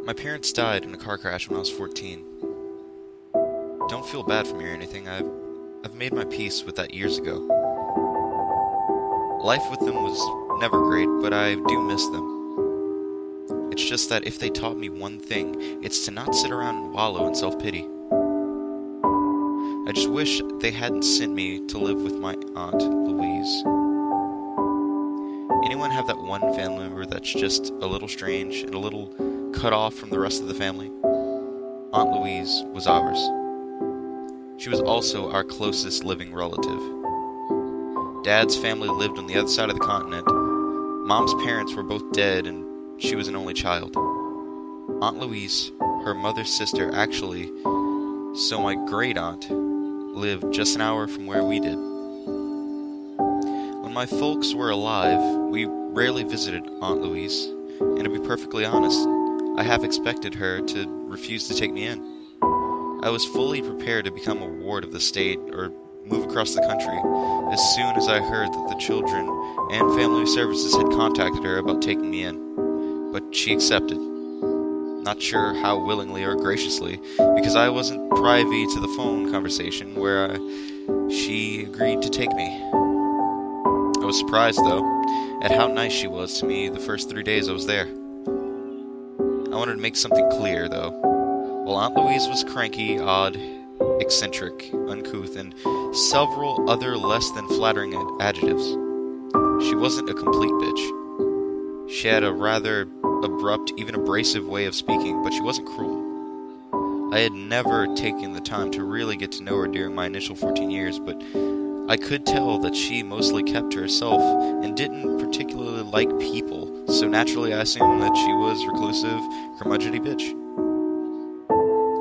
My parents died in a car crash when I was 14. Don't feel bad for me or anything. I've made my peace with that years ago. Life with them was never great, but I do miss them. It's just that if they taught me one thing, it's to not sit around and wallow in self-pity. I just wish they hadn't sent me to live with my Aunt Louise. Anyone have that one family member that's just a little strange and a little cut off from the rest of the family? Aunt Louise was ours. She was also our closest living relative. Dad's family lived on the other side of the continent. Mom's parents were both dead, and she was an only child. Aunt Louise, her mother's sister, actually, so my great-aunt, lived just an hour from where we did. When my folks were alive, we rarely visited Aunt Louise, and to be perfectly honest, I half expected her to refuse to take me in. I was fully prepared to become a ward of the state or move across the country as soon as I heard that the children and family services had contacted her about taking me in, but she accepted. Not sure how willingly or graciously, because I wasn't privy to the phone conversation where she agreed to take me. I was surprised, though, at how nice she was to me the first 3 days I was there. I wanted to make something clear, though. While Aunt Louise was cranky, odd, eccentric, uncouth, and several other less than flattering adjectives, she wasn't a complete bitch. She had a rather abrupt, even abrasive way of speaking, but she wasn't cruel. I had never taken the time to really get to know her during my initial 14 years, but I could tell that she mostly kept to herself and didn't particularly like people, so naturally I assumed that she was reclusive, curmudgeony bitch.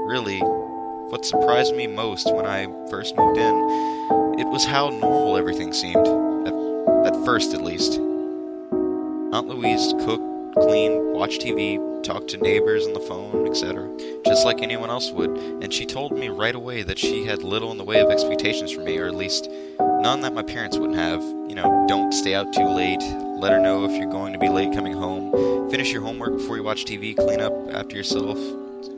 Really, what surprised me most when I first moved in, it was how normal everything seemed, at first at least. Aunt Louise cooked, cleaned, watched TV, talked to neighbors on the phone, etc., just like anyone else would, and she told me right away that she had little in the way of expectations from me, or at least none that my parents wouldn't have. Don't stay out too late, let her know if you're going to be late coming home, finish your homework before you watch TV, clean up after yourself,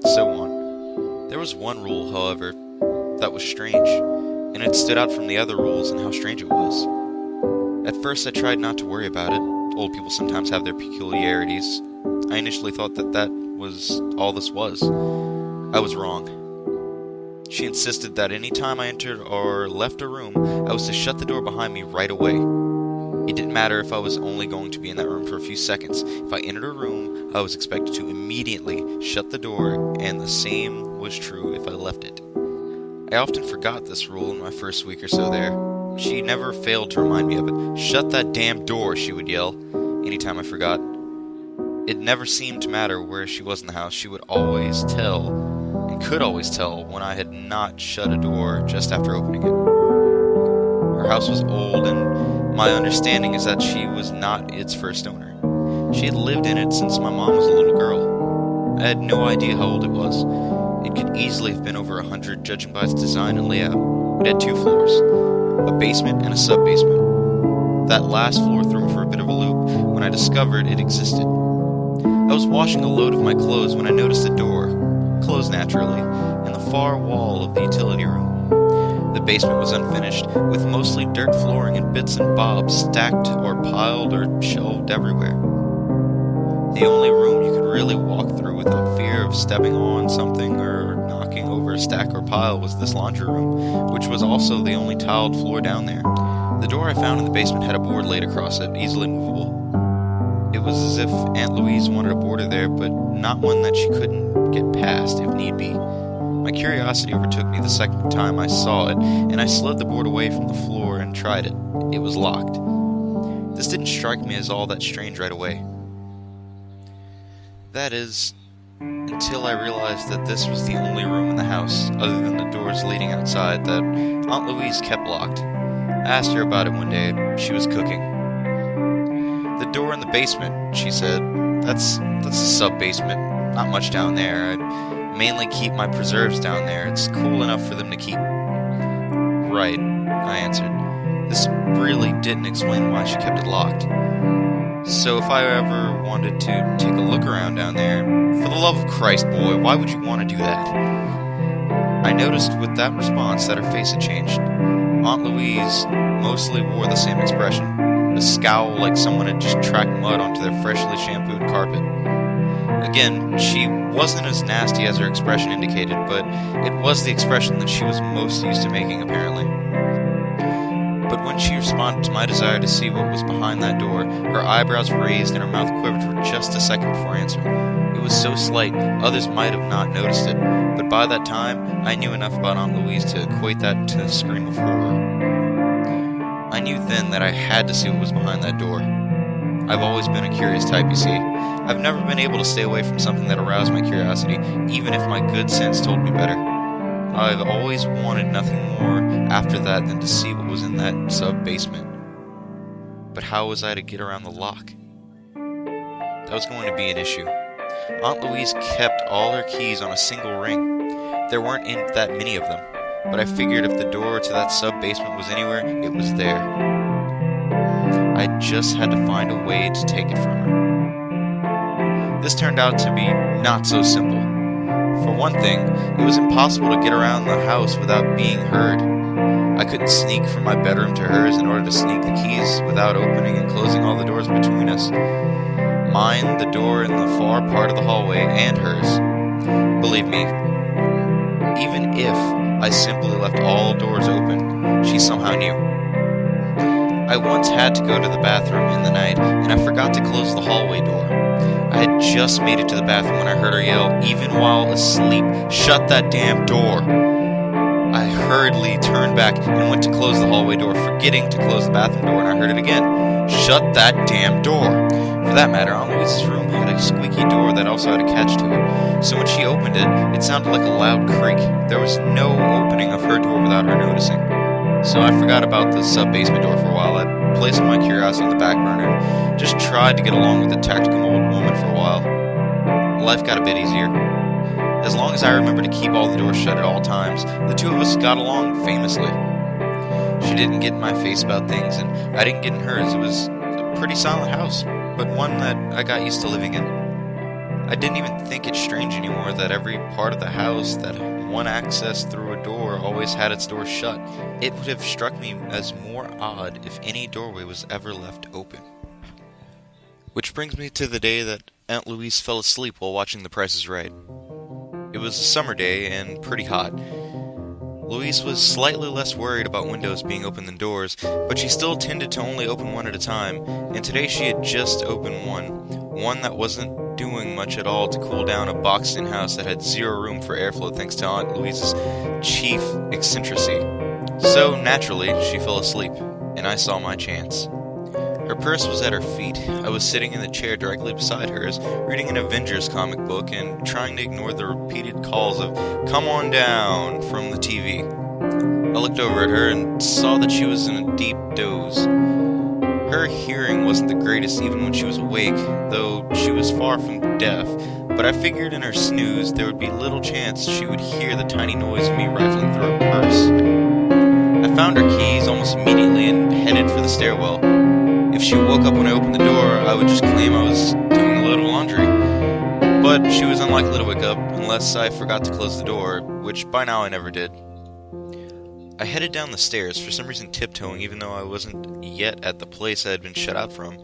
so on. There was one rule, however, that was strange, and it stood out from the other rules and how strange it was. At first I tried not to worry about it. Old people sometimes have their peculiarities. I initially thought that was all this was. I was wrong. She insisted that any time I entered or left a room, I was to shut the door behind me right away. It didn't matter if I was only going to be in that room for a few seconds. If I entered a room, I was expected to immediately shut the door, and the same was true if I left it. I often forgot this rule in my first week or so there. She never failed to remind me of it. "Shut that damn door," she would yell, anytime I forgot. It never seemed to matter where she was in the house. She would always tell, and could always tell, when I had not shut a door just after opening it. Her house was old, and my understanding is that she was not its first owner. She had lived in it since my mom was a little girl. I had no idea how old it was. It could easily have been over 100, judging by its design and layout. It had 2 floors, a basement and a sub-basement. That last floor threw me for a bit of a loop when I discovered it existed. I was washing a load of my clothes when I noticed a door, closed naturally, in the far wall of the utility room. The basement was unfinished, with mostly dirt flooring and bits and bobs stacked or piled or shelved everywhere. The only room you could really walk through without fear of stepping on something or knocking over a stack or pile was this laundry room, which was also the only tiled floor down there. The door I found in the basement had a board laid across it, easily movable. It was as if Aunt Louise wanted a border there, but not one that she couldn't get past if need be. My curiosity overtook me the second time I saw it, and I slid the board away from the floor and tried it. It was locked. This didn't strike me as all that strange right away. That is, until I realized that this was the only room in the house, other than the doors leading outside, that Aunt Louise kept locked. I asked her about it one day. She was cooking. "The door in the basement," she said. That's a sub-basement. Not much down there. I mainly keep my preserves down there. It's cool enough for them to keep." "Right," I answered. This really didn't explain why she kept it locked. So if I ever wanted to take a look around down there, for the love of Christ, boy, why would you want to do that? I noticed with that response that her face had changed. Aunt Louise mostly wore the same expression, a scowl like someone had just tracked mud onto their freshly shampooed carpet. Again, she wasn't as nasty as her expression indicated, but it was the expression that she was most used to making, apparently. But when she responded to my desire to see what was behind that door, her eyebrows raised and her mouth quivered for just a second before answering. It was so slight, others might have not noticed it, but by that time, I knew enough about Aunt Louise to equate that to a scream of horror. I knew then that I had to see what was behind that door. I've always been a curious type, you see. I've never been able to stay away from something that aroused my curiosity, even if my good sense told me better. I've always wanted nothing more after that than to see what was in that sub-basement. But how was I to get around the lock? That was going to be an issue. Aunt Louise kept all her keys on a single ring. There weren't that many of them, but I figured if the door to that sub-basement was anywhere, it was there. I just had to find a way to take it from her. This turned out to be not so simple. For one thing, it was impossible to get around the house without being heard. I couldn't sneak from my bedroom to hers in order to sneak the keys without opening and closing all the doors between us. Mine, the door in the far part of the hallway, and hers. Believe me, even if I simply left all doors open, she somehow knew. I once had to go to the bathroom in the night, and I forgot to close the hallway door. I had just made it to the bathroom when I heard her yell, even while asleep, "Shut that damn door!" I hurriedly turned back and went to close the hallway door, forgetting to close the bathroom door, and I heard it again. "Shut that damn door!" For that matter, Aunt Louise's room had a squeaky door that also had a catch to it, so when she opened it, it sounded like a loud creak. There was no opening of her door without her noticing. So I forgot about the sub-basement door for a while. I placed my curiosity on the back burner and just tried to get along with the tactical old woman for a while. Life got a bit easier. As long as I remembered to keep all the doors shut at all times, the two of us got along famously. She didn't get in my face about things, and I didn't get in hers. It was a pretty silent house, but one that I got used to living in. I didn't even think it strange anymore that every part of the house that one access through a door always had its door shut. It would have struck me as more odd if any doorway was ever left open. Which brings me to the day that Aunt Louise fell asleep while watching The Price is Right. It was a summer day and pretty hot. Louise was slightly less worried about windows being open than doors, but she still tended to only open one at a time, and today she had just opened one that wasn't doing much at all to cool down a boxed-in house that had zero room for airflow thanks to Aunt Louise's chief eccentricity. So, naturally, she fell asleep, and I saw my chance. Her purse was at her feet. I was sitting in the chair directly beside hers, reading an Avengers comic book and trying to ignore the repeated calls of "come on down" from the TV. I looked over at her and saw that she was in a deep doze. Her hearing wasn't the greatest even when she was awake, though she was far from deaf, but I figured in her snooze there would be little chance she would hear the tiny noise of me rifling through her purse. I found her keys almost immediately and headed for the stairwell. If she woke up when I opened the door, I would just claim I was doing a load of laundry. But she was unlikely to wake up unless I forgot to close the door, which by now I never did. I headed down the stairs, for some reason tiptoeing even though I wasn't yet at the place I had been shut out from.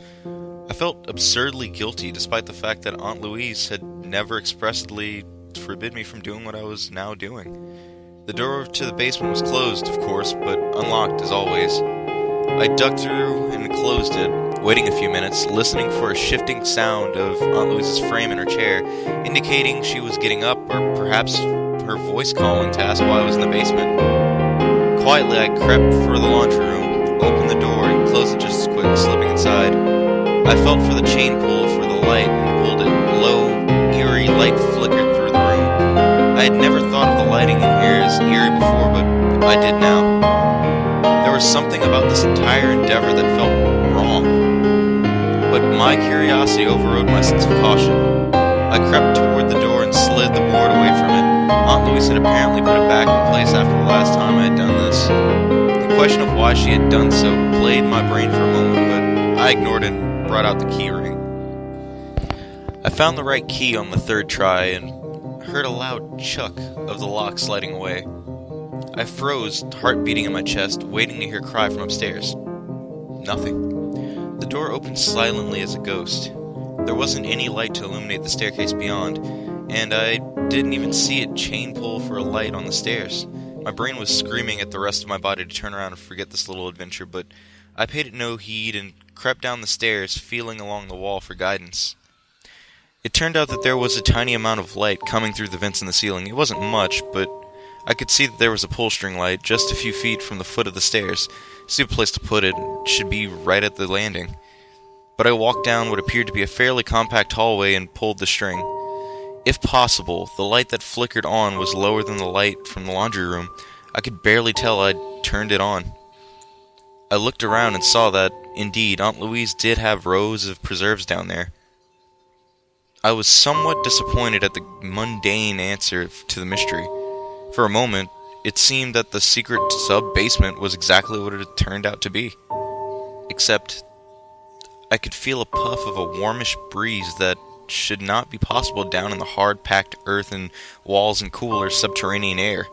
I felt absurdly guilty despite the fact that Aunt Louise had never expressly forbid me from doing what I was now doing. The door to the basement was closed, of course, but unlocked as always. I ducked through and closed it, waiting a few minutes, listening for a shifting sound of Aunt Louise's frame in her chair, indicating she was getting up or perhaps her voice calling to ask why I was in the basement. Quietly, I crept for the laundry room, opened the door, and closed it just as quick, slipping inside. I felt for the chain pull for the light and pulled it. Low, eerie light flickered through the room. I had never thought of the lighting in here as eerie before, but I did now. There was something about this entire endeavor that felt wrong. But my curiosity overrode my sense of caution. I crept toward the door and slid the board away from it. Aunt Louise had apparently put it back in place after the last time I had done this. The question of why she had done so played my brain for a moment, but I ignored it and brought out the key ring. I found the right key on the third try and heard a loud chuck of the lock sliding away. I froze, heart beating in my chest, waiting to hear a cry from upstairs. Nothing. The door opened silently as a ghost. There wasn't any light to illuminate the staircase beyond, and I didn't even see it chain pull for a light on the stairs. My brain was screaming at the rest of my body to turn around and forget this little adventure, but I paid it no heed and crept down the stairs, feeling along the wall for guidance. It turned out that there was a tiny amount of light coming through the vents in the ceiling. It wasn't much, but I could see that there was a pull-string light just a few feet from the foot of the stairs. Stupid place to put it. It should be right at the landing. But I walked down what appeared to be a fairly compact hallway and pulled the string. If possible, the light that flickered on was lower than the light from the laundry room. I could barely tell I'd turned it on. I looked around and saw that, indeed, Aunt Louise did have rows of preserves down there. I was somewhat disappointed at the mundane answer to the mystery. For a moment, it seemed that the secret sub-basement was exactly what it had turned out to be. Except, I could feel a puff of a warmish breeze that should not be possible down in the hard-packed earth and walls and cooler subterranean air.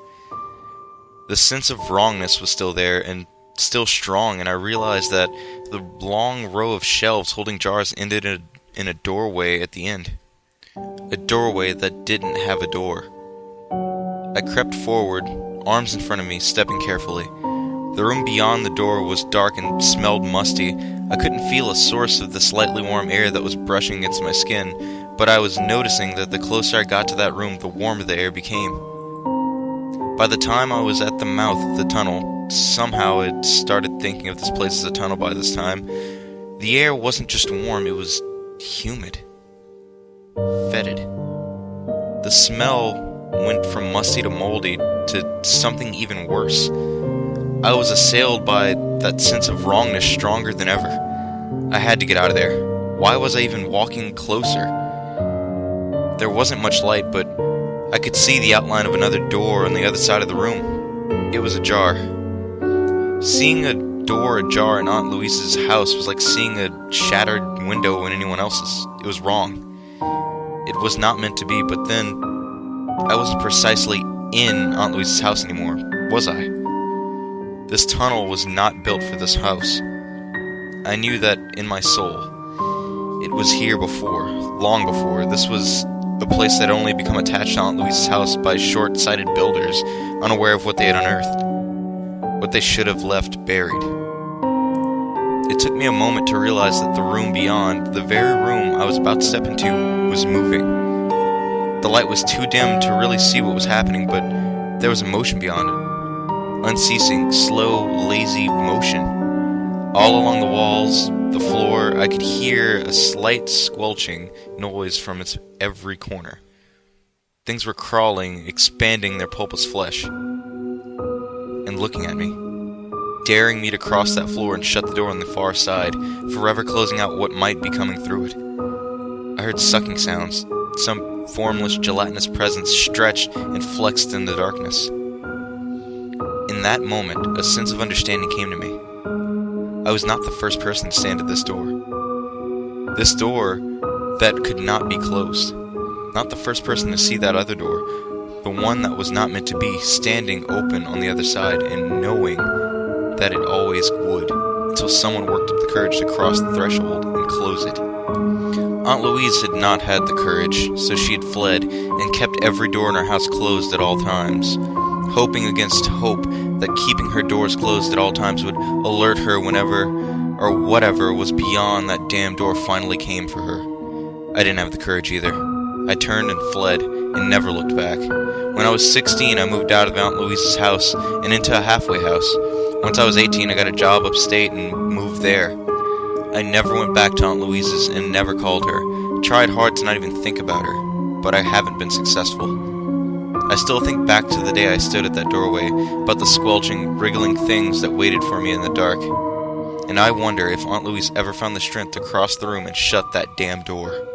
The sense of wrongness was still there, and still strong, and I realized that the long row of shelves holding jars ended in a doorway at the end. A doorway that didn't have a door. I crept forward, arms in front of me, stepping carefully. The room beyond the door was dark and smelled musty. I couldn't feel a source of the slightly warm air that was brushing against my skin, but I was noticing that the closer I got to that room, the warmer the air became. By the time I was at the mouth of the tunnel, somehow I started thinking of this place as a tunnel by this time, the air wasn't just warm, it was humid. Fetid. The smell went from musty to moldy to something even worse. I was assailed by that sense of wrongness stronger than ever. I had to get out of there. Why was I even walking closer? There wasn't much light, but I could see the outline of another door on the other side of the room. It was ajar. Seeing a door ajar in Aunt Louise's house was like seeing a shattered window in anyone else's. It was wrong. It was not meant to be, but then I wasn't precisely in Aunt Louise's house anymore, was I? This tunnel was not built for this house. I knew that in my soul. It was here before, long before. This was the place that had only become attached to Aunt Louise's house by short-sighted builders, unaware of what they had unearthed, what they should have left buried. It took me a moment to realize that the room beyond, the very room I was about to step into, was moving. The light was too dim to really see what was happening, but there was a motion beyond it. Unceasing, slow, lazy motion. All along the walls, the floor, I could hear a slight squelching noise from its every corner. Things were crawling, expanding their pulpous flesh, and looking at me, daring me to cross that floor and shut the door on the far side, forever closing out what might be coming through it. I heard sucking sounds. Some formless, gelatinous presence stretched and flexed in the darkness. In that moment, a sense of understanding came to me. I was not the first person to stand at this door. This door that could not be closed. Not the first person to see that other door. The one that was not meant to be, standing open on the other side and knowing that it always would, until someone worked up the courage to cross the threshold and close it. Aunt Louise had not had the courage, so she had fled and kept every door in her house closed at all times, hoping against hope that keeping her doors closed at all times would alert her whenever or whatever was beyond that damn door finally came for her. I didn't have the courage either. I turned and fled and never looked back. When I was 16, I moved out of Aunt Louise's house and into a halfway house. Once I was 18, I got a job upstate and moved there. I never went back to Aunt Louise's and never called her. Tried hard to not even think about her, but I haven't been successful. I still think back to the day I stood at that doorway, about the squelching, wriggling things that waited for me in the dark. And I wonder if Aunt Louise ever found the strength to cross the room and shut that damn door.